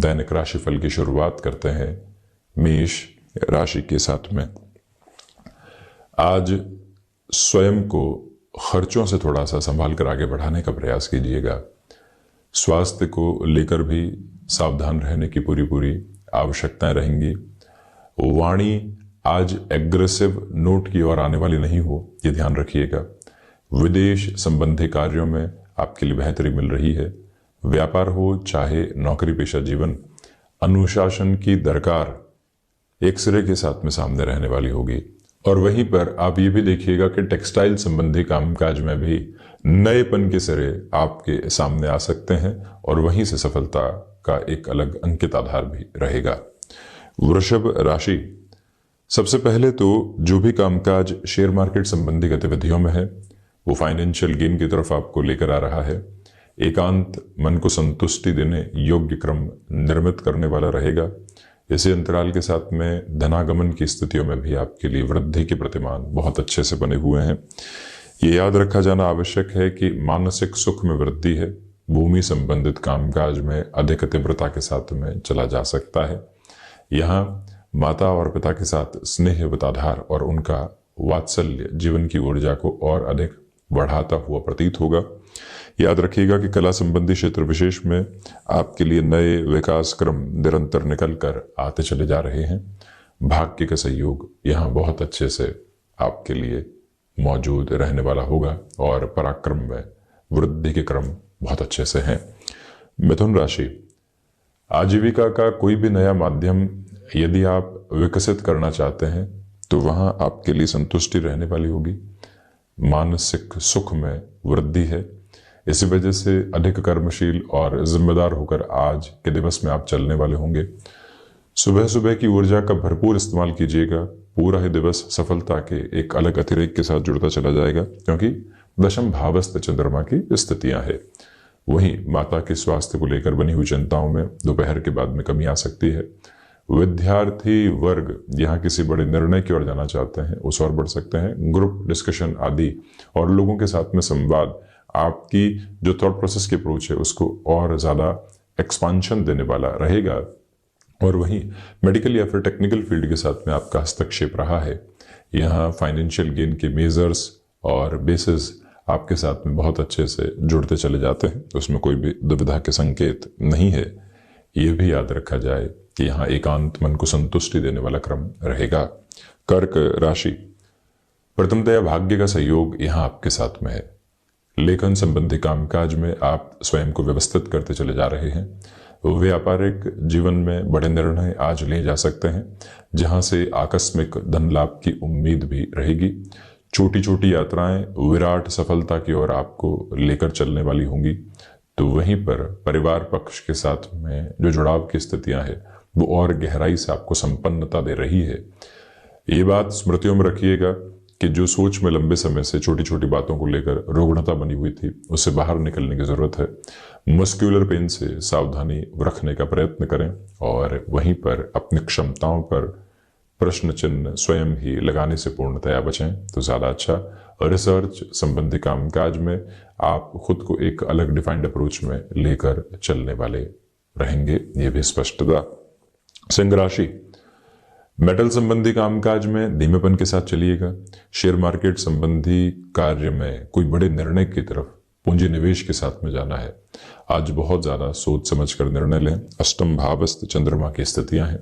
दैनिक राशिफल की शुरुआत करते हैं मेष राशि के साथ में। आज स्वयं को खर्चों से थोड़ा सा संभाल कर आगे बढ़ाने का प्रयास कीजिएगा। स्वास्थ्य को लेकर भी सावधान रहने की पूरी आवश्यकताएं रहेंगी। वाणी आज एग्रेसिव नोट की ओर आने वाली नहीं हो, ये ध्यान रखिएगा। विदेश संबंधी कार्यों में आपके लिए बेहतरी मिल रही है। व्यापार हो चाहे नौकरी पेशा जीवन, अनुशासन की दरकार एक सिरे के साथ में सामने रहने वाली होगी। और वहीं पर आप ये भी देखिएगा कि टेक्सटाइल संबंधी कामकाज में भी नएपन के सिरे आपके सामने आ सकते हैं और वहीं से सफलता का एक अलग अंकित आधार भी रहेगा। वृषभ राशि, सबसे पहले तो जो भी कामकाज शेयर मार्केट संबंधी गतिविधियों में है वो फाइनेंशियल गेन की तरफ आपको लेकर आ रहा है। एकांत मन को संतुष्टि देने योग्य क्रम निर्मित करने वाला रहेगा। इसी अंतराल के साथ में धनागमन की स्थितियों में भी आपके लिए वृद्धि के प्रतिमान बहुत अच्छे से बने हुए हैं। ये याद रखा जाना आवश्यक है कि मानसिक सुख में वृद्धि है। भूमि संबंधित कामकाज में अधिक तीव्रता के साथ में चला जा सकता है। यहाँ माता और पिता के साथ स्नेह वताधार और उनका वात्सल्य जीवन की ऊर्जा को और अधिक बढ़ाता हुआ प्रतीत होगा। याद रखिएगा कि कला संबंधी क्षेत्र विशेष में आपके लिए नए विकास क्रम निरंतर निकल कर आते चले जा रहे हैं। भाग्य का सहयोग यहाँ बहुत अच्छे से आपके लिए मौजूद रहने वाला होगा और पराक्रम में वृद्धि के क्रम बहुत अच्छे से हैं। मिथुन राशि, आजीविका का कोई भी नया माध्यम यदि आप विकसित करना चाहते हैं तो वहां आपके लिए संतुष्टि रहने वाली होगी। मानसिक सुख में वृद्धि है। इसी वजह से अधिक कर्मशील और जिम्मेदार होकर आज के दिवस में आप चलने वाले होंगे। सुबह सुबह की ऊर्जा का भरपूर इस्तेमाल कीजिएगा। पूरा ही दिवस सफलता के एक अलग अतिरेक के साथ जुड़ता चला जाएगा क्योंकि दशम भावस्थ चंद्रमा की स्थितियां है। वहीं माता के स्वास्थ्य को लेकर बनी हुई चिंताओं में दोपहर के बाद में कमी आ सकती है। विद्यार्थी वर्ग यहाँ किसी बड़े निर्णय की ओर जाना चाहते हैं, उस ओर बढ़ सकते हैं। ग्रुप डिस्कशन आदि और लोगों के साथ में संवाद आपकी जो थॉट प्रोसेस की अप्रोच है उसको और ज़्यादा एक्सपांशन देने वाला रहेगा। और वहीं मेडिकल या फिर टेक्निकल फील्ड के साथ में आपका हस्तक्षेप रहा है। यहाँ फाइनेंशियल गेन के मेजर्स और बेसिस आपके साथ में बहुत अच्छे से जुड़ते चले जाते हैं, उसमें कोई भी दुविधा के संकेत नहीं है। ये भी याद रखा जाए कि यहाँ एकांत मन को संतुष्टि देने वाला क्रम रहेगा। कर्क राशि, प्रथमतया भाग्य का सहयोग यहाँ आपके साथ में है। लेखन संबंधी कामकाज में आप स्वयं को व्यवस्थित करते चले जा रहे हैं। व्यापारिक जीवन में बड़े निर्णय आज ले जा सकते हैं जहां से आकस्मिक धन लाभ की उम्मीद भी रहेगी। छोटी छोटी यात्राएं विराट सफलता की ओर आपको लेकर चलने वाली होंगी। तो वहीं पर परिवार पक्ष के साथ में जो जुड़ाव की स्थितियां हैं वो और गहराई से आपको संपन्नता दे रही है। ये बात स्मृतियों में रखिएगा कि जो सोच में लंबे समय से छोटी छोटी बातों को लेकर रुग्णता बनी हुई थी उससे बाहर निकलने की जरूरत है। मस्क्यूलर पेन से सावधानी रखने का प्रयत्न करें और वहीं पर अपनी क्षमताओं पर प्रश्न चिन्ह स्वयं ही लगाने से पूर्णतया बचें तो ज़्यादा अच्छा। रिसर्च संबंधी कामकाज में आप खुद को एक अलग डिफाइंड अप्रोच में लेकर चलने वाले रहेंगे, ये भी स्पष्टता। सिंह राशि, मेटल संबंधी कामकाज में धीमेपन के साथ चलिएगा। शेयर मार्केट संबंधी कार्य में कोई बड़े निर्णय की तरफ पूंजी निवेश के साथ में जाना है। आज बहुत ज्यादा सोच समझ कर निर्णय लें। अष्टम भावस्थ चंद्रमा की स्थितियां हैं।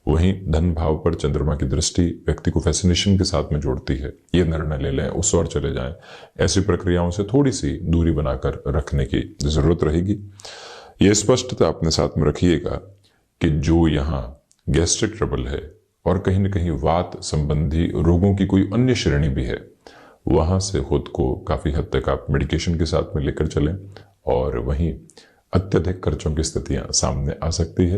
वहीं धन भाव पर चंद्रमा की दृष्टि व्यक्ति को फैसिनेशन के साथ में जोड़ती है। ये निर्णय ले लें, उस ओर चले जाएं। ऐसी प्रक्रियाओं से थोड़ी सी दूरी बनाकर रखने की जरूरत रहेगी। ये स्पष्टता अपने साथ में रखिएगा कि जो यहाँ गैस्ट्रिक ट्रबल है और कहीं न कहीं वात संबंधी रोगों की कोई अन्य श्रेणी भी है, वहां से खुद को काफी हद तक आप मेडिकेशन के साथ में लेकर चलें। और वहीं अत्यधिक खर्चों की स्थितियां सामने आ सकती है।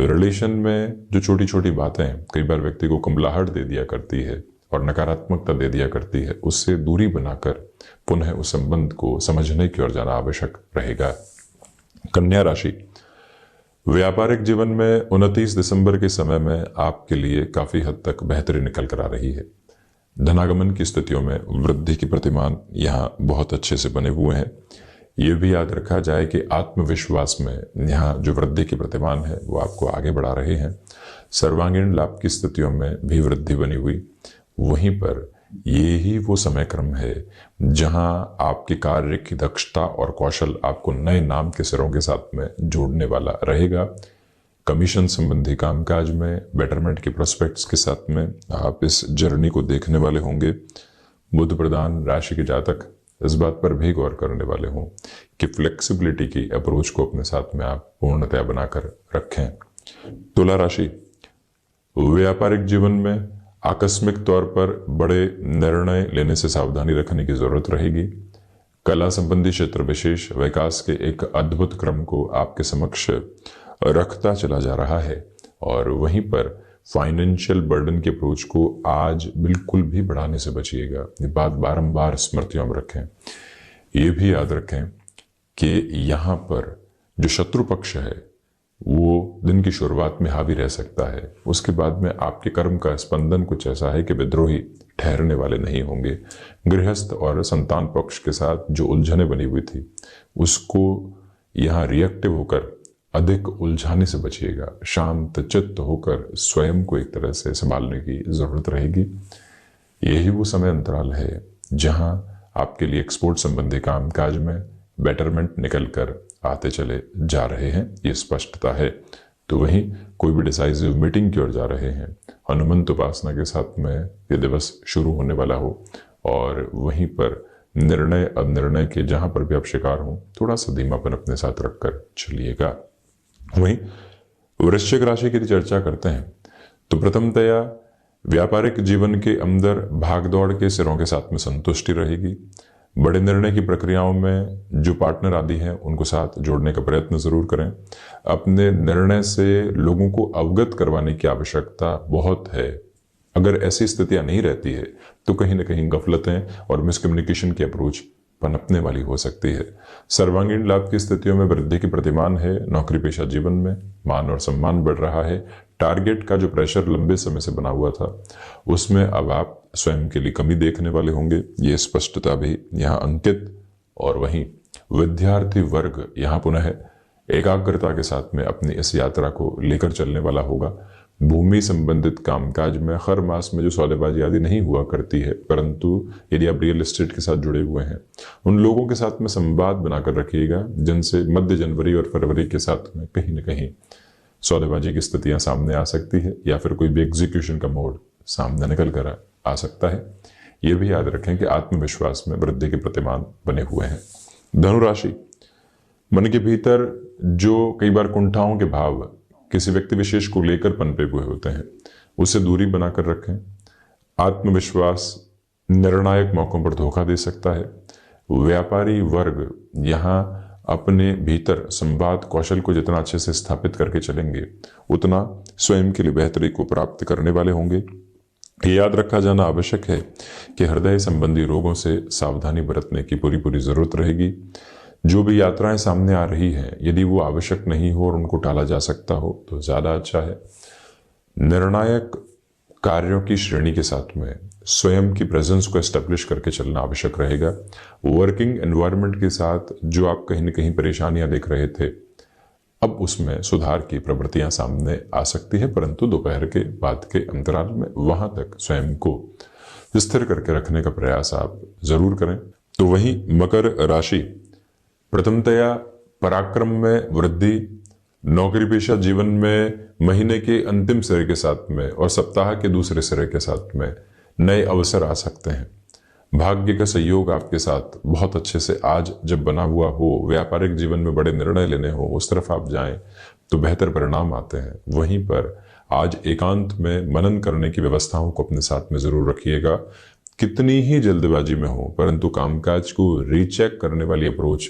रिलेशन में जो छोटी छोटी बातें कई बार व्यक्ति को कुंबलाहट दे दिया करती है और नकारात्मकता दे दिया करती है, उससे दूरी बनाकर पुनः उस संबंध को समझने की ओर जाना आवश्यक रहेगा। कन्या राशि, व्यापारिक जीवन में 29 दिसंबर के समय में आपके लिए काफी हद तक बेहतरी निकल कर आ रही है। धनागमन की स्थितियों में वृद्धि की प्रतिमान यहाँ बहुत अच्छे से बने हुए हैं। ये भी याद रखा जाए कि आत्मविश्वास में यहाँ जो वृद्धि के प्रतिमान है वो आपको आगे बढ़ा रहे हैं। सर्वांगीण लाभ की स्थितियों में भी वृद्धि बनी हुई। वहीं पर ये ही वो समय क्रम है जहां आपके कार्य की दक्षता और कौशल आपको नए नाम के सिरों के साथ में जोड़ने वाला रहेगा। कमीशन संबंधी कामकाज में बेटरमेंट के प्रोस्पेक्ट्स के साथ में आप इस जर्नी को देखने वाले होंगे। बुध प्रधान राशि के जातक इस बात पर भी गौर करने वाले हों कि फ्लेक्सिबिलिटी की अप्रोच को अपने साथ में आप पूर्णतया बनाकर रखें। तुला राशि, व्यापारिक जीवन में आकस्मिक तौर पर बड़े निर्णय लेने से सावधानी रखने की जरूरत रहेगी। कला संबंधी क्षेत्र विशेष विकास के एक अद्भुत क्रम को आपके समक्ष रखता चला जा रहा है और वहीं पर फाइनेंशियल बर्डन के अप्रोच को आज बिल्कुल भी बढ़ाने से बचिएगा। ये बात बारंबार स्मृतियों में रखें। ये भी याद रखें कि यहाँ पर जो शत्रु पक्ष है वो दिन की शुरुआत में हावी रह सकता है, उसके बाद में आपके कर्म का स्पंदन कुछ ऐसा है कि विद्रोही ठहरने वाले नहीं होंगे। गृहस्थ और संतान पक्ष के साथ जो उलझने बनी हुई थी उसको यहाँ रिएक्टिव होकर अधिक उलझाने से बचिएगा। शांत चित्त होकर स्वयं को एक तरह से संभालने की जरूरत रहेगी। यही वो समय अंतराल है जहां आपके लिए एक्सपोर्ट संबंधी कामकाज में बेटरमेंट निकल कर आते चले जा रहे हैं, ये स्पष्टता है। तो वहीं कोई भी डिसाइसिव मीटिंग की ओर जा रहे हैं, हनुमंत उपासना के साथ में ये दिवस शुरू होने वाला हो और वहीं पर निर्णय अब निर्णय के जहां पर भी आप शिकार हों, थोड़ा सा धीमापन अपने साथ रखकर चलिएगा। वहीं वृश्चिक राशि की चर्चा करते हैं तो प्रथमतया व्यापारिक जीवन के अंदर भागदौड़ के सिरों के साथ में संतुष्टि रहेगी। बड़े निर्णय की प्रक्रियाओं में जो पार्टनर आदि हैं उनको साथ जोड़ने का प्रयत्न जरूर करें। अपने निर्णय से लोगों को अवगत करवाने की आवश्यकता बहुत है। अगर ऐसी स्थितियां नहीं रहती है तो कहीं ना कहीं गफलतें और मिसकम्युनिकेशन की अप्रोच पनपने वाली हो सकती है। सर्वांगीण लाभ की स्थितियों में वृद्धि की प्रतिमान है। नौकरी पेशा जीवन में मान और सम्मान बढ़ रहा है। टारगेट का जो प्रेशर लंबे समय से बना हुआ था उसमें अब आप स्वयं के लिए कमी देखने वाले होंगे, ये स्पष्टता भी यहाँ अंकित। और वहीं विद्यार्थी वर्ग यहाँ पुनः एकाग्रता के साथ में अपनी इस यात्रा को लेकर चलने वाला होगा। भूमि संबंधित कामकाज में हर मास में जो सौदेबाजी आदि नहीं हुआ करती है, परंतु यदि आप रियल एस्टेट के साथ जुड़े हुए हैं उन लोगों के साथ में संवाद बनाकर रखिएगा जिनसे मध्य जनवरी और फरवरी के साथ में कहीं ना कहीं सौदेबाजी की स्थितियां सामने आ सकती है या फिर कोई भी एग्जीक्यूशन का मोड सामने निकल कर आ सकता है। ये भी याद रखें कि आत्मविश्वास में वृद्धि के प्रतिमान बने हुए हैं। धनुराशि, मन के भीतर जो कई बार कुंठाओं के भाव किसी व्यक्ति विशेष को लेकर पनपे हुए होते हैं उससे दूरी बनाकर रखें। आत्मविश्वास निर्णायक मौकों पर धोखा दे सकता है। व्यापारी वर्ग यहाँ अपने भीतर संवाद कौशल को जितना अच्छे से स्थापित करके चलेंगे उतना स्वयं के लिए बेहतरी को प्राप्त करने वाले होंगे। ये याद रखा जाना आवश्यक है कि हृदय संबंधी रोगों से सावधानी बरतने की पूरी जरूरत रहेगी। जो भी यात्राएं सामने आ रही हैं यदि वो आवश्यक नहीं हो और उनको टाला जा सकता हो तो ज़्यादा अच्छा है। निर्णायक कार्यों की श्रेणी के साथ में स्वयं की प्रेजेंस को एस्टेब्लिश करके चलना आवश्यक रहेगा। वर्किंग एनवायरनमेंट के साथ जो आप कहीं न कहीं परेशानियां देख रहे थे अब उसमें सुधार की प्रवृत्तियां सामने आ सकती है, परंतु दोपहर के बाद के अंतराल में वहां तक स्वयं को स्थिर करके रखने का प्रयास आप जरूर करें। तो वहीं मकर राशि, प्रथमतया पराक्रम में वृद्धि। नौकरी पेशा जीवन में महीने के अंतिम सिरे के साथ में और सप्ताह के दूसरे सिरे के साथ में नए अवसर आ सकते हैं। भाग्य का सहयोग आपके साथ बहुत अच्छे से आज जब बना हुआ हो, व्यापारिक जीवन में बड़े निर्णय लेने हो उस तरफ आप जाएं तो बेहतर परिणाम आते हैं। वहीं पर आज एकांत में मनन करने की व्यवस्थाओं को अपने साथ में जरूर रखिएगा। कितनी ही जल्दबाजी में हो परंतु कामकाज को रीचेक करने वाली अप्रोच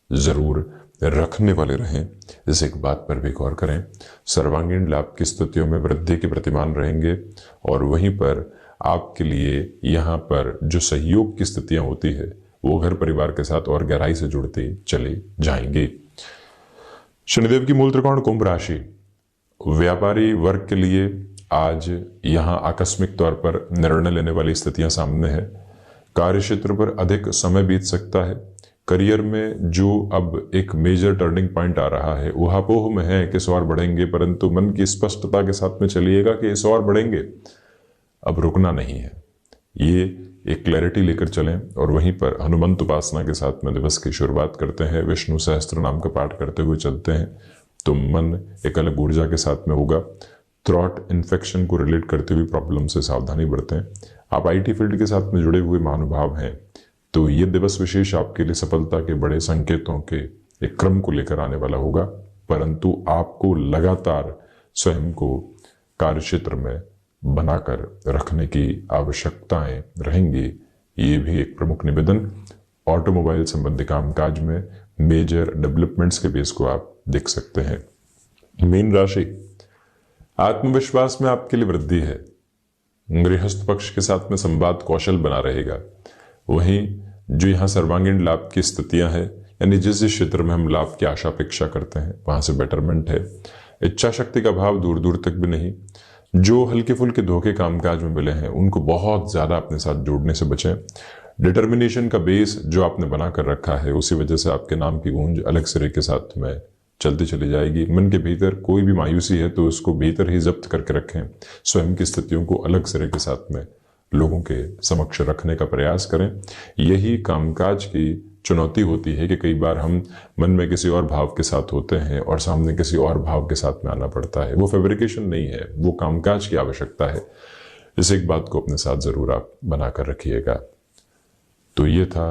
जरूर रखने वाले रहें। इस एक बात पर भी गौर करें। सर्वांगीण लाभ की स्थितियों में वृद्धि के प्रतिमान रहेंगे और वहीं पर आपके लिए यहाँ पर जो सहयोग की स्थितियां होती है वो घर परिवार के साथ और गहराई से जुड़ते चले जाएंगे। शनिदेव की मूल त्रिकोण कुंभ राशि, व्यापारी वर्ग के लिए आज यहाँ आकस्मिक तौर पर निर्णय लेने वाली स्थितियां सामने है। कार्य क्षेत्र पर अधिक समय बीत सकता है। करियर में जो अब एक मेजर टर्निंग पॉइंट आ रहा है, ऊहापोह में है कि 100 और बढ़ेंगे, परंतु मन की स्पष्टता के साथ में चलिएगा कि 100 और बढ़ेंगे, अब रुकना नहीं है। ये एक क्लैरिटी लेकर चलें और वहीं पर हनुमंत उपासना के साथ में दिवस की शुरुआत करते हैं। विष्णु सहस्त्र नाम का पाठ करते हुए चलते हैं तो मन एक अलग ऊर्जा के साथ में होगा। थ्रॉट इन्फेक्शन को रिलेट करते हुए प्रॉब्लम से सावधानी बरतें। आप आईटी फील्ड के साथ में जुड़े हुए महानुभाव हैं तो ये दिवस विशेष आपके लिए सफलता के बड़े संकेतों के एक क्रम को लेकर आने वाला होगा, परंतु आपको लगातार स्वयं को कार्यक्षेत्र में बनाकर रखने की आवश्यकताएं रहेंगी। ये भी एक प्रमुख निवेदन। ऑटोमोबाइल संबंधी कामकाज में मेजर डेवलपमेंट्स के बेस को आप देख सकते हैं। मीन राशि, आत्मविश्वास में आपके लिए वृद्धि है। गृहस्थ पक्ष के साथ में संवाद कौशल बना रहेगा। वहीं जो यहाँ सर्वांगीण लाभ की स्थितियां हैं, यानी जिस क्षेत्र में हम लाभ की आशा अपेक्षा करते हैं वहां से बेटरमेंट है। इच्छा शक्ति का भाव दूर दूर तक भी नहीं। जो हल्के फुल्के धोखे कामकाज में मिले हैं उनको बहुत ज्यादा अपने साथ जोड़ने से बचें। डिटर्मिनेशन का बेस जो आपने बना कर रखा है उसी वजह से आपके नाम की गूंज अलग सिरे के साथ में चलती चली जाएगी। मन के भीतर कोई भी मायूसी है तो उसको भीतर ही जब्त करके रखें। स्वयं की स्थितियों को अलग सिरे के साथ में लोगों के समक्ष रखने का प्रयास करें। यही कामकाज की चुनौती होती है कि कई बार हम मन में किसी और भाव के साथ होते हैं और सामने किसी और भाव के साथ में आना पड़ता है। वो फैब्रिकेशन नहीं है, वो कामकाज की आवश्यकता है। इस एक बात को अपने साथ जरूर आप बनाकर रखिएगा। तो ये था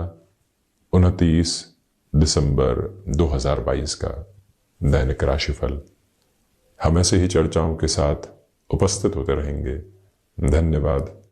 29 दिसंबर 2022 का दैनिक राशिफल। हम ऐसे ही चर्चाओं के साथ उपस्थित होते रहेंगे। धन्यवाद।